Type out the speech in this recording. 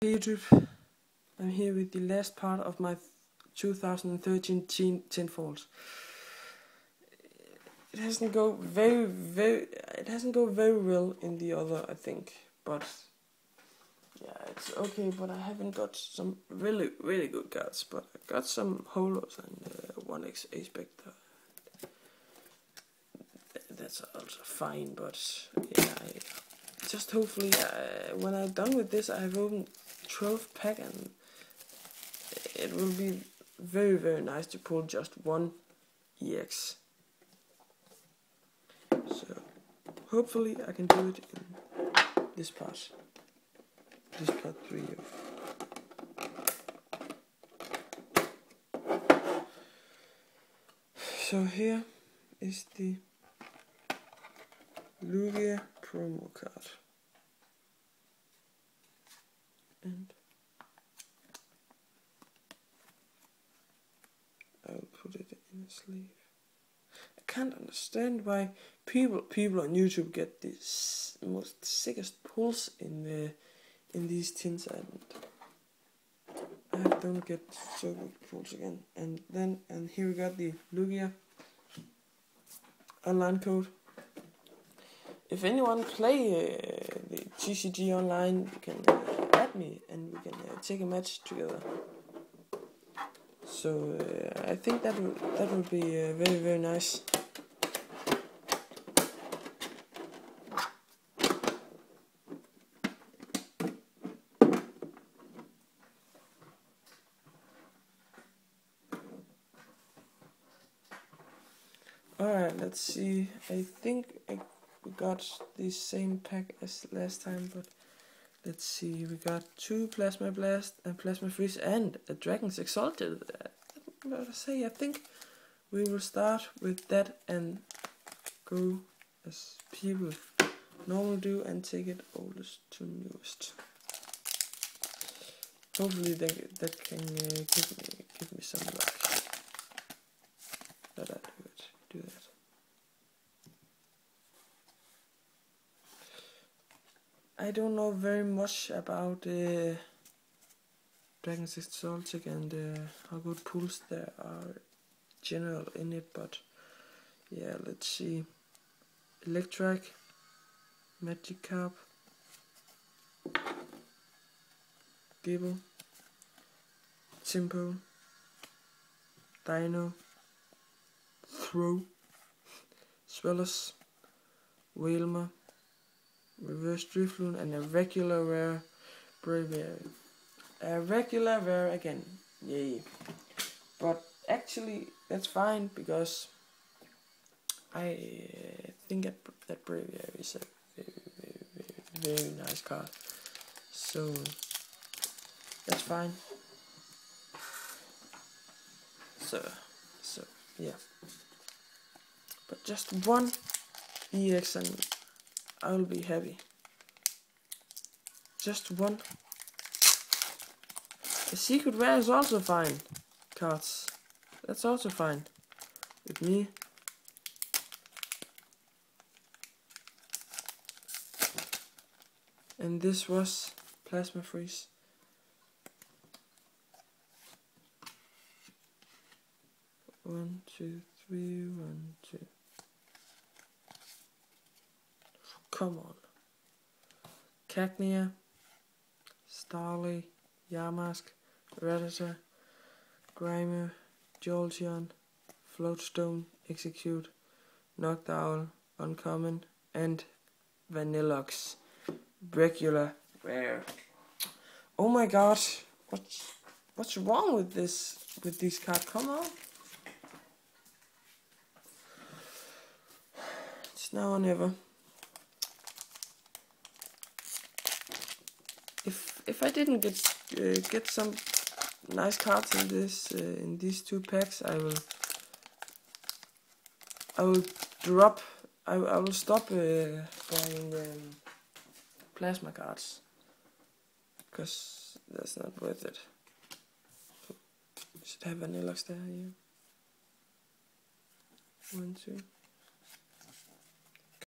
Hey YouTube, I'm here with the last part of my 2013 Tinfalls. It hasn't go very well in the other, I think, but yeah, it's okay. But I haven't got some really good cards, but I got some holos and one X-Spectre. That's also fine, but yeah, just hopefully when I'm done with this, I've opened 12 pack and it will be very nice to pull just one EX. So hopefully I can do it in this part 3 of. So here is the Lugia promo card, and I'll put it in a sleeve. I can't understand why people on YouTube get the most sickest pulls in these tins, and I don't get so good pulls again. And here we got the Lugia online code. If anyone play the TCG online, you can add me and we can take a match together. So I think that will be very nice. Alright, let's see. I think we got the same pack as last time, but let's see. We got 2 Plasma Blast and Plasma Freeze and a Dragon's Exalted. I think we will start with that and go as people normally do and take it oldest to newest. Hopefully that can give me some luck. That I do that. I don't know very much about Dragon's Exalted and how good pulls there are general in it, but yeah, let's see. Electric, Magikarp, Gible, Timpo, Dino, Throw, Swellos, Wailmer, Reverse Drifloon, and a regular rare Braviary. A regular rare again, yay. But actually that's fine, because I think that Braviary is a very nice card. So that's fine. So yeah. But just one EX and I will be happy. Just one. A secret rare is also fine. Cards. That's also fine. With me. And this was Plasma Freeze. One, two, three, 1, 2. Come on. Cagnia, Starly, Yamask, Rattata, Grimer, Jolteon, Floatstone, Execute, Noctowl, Uncommon, and Vanilluxe. Regular rare. Oh my god, what's wrong with these cards? Come on. It's now or never. If I didn't get some nice cards in these 2 packs, I will drop. I will stop buying plasma cards, because that's not worth it. You should have Vanilluxe there. Yeah. 1, 2.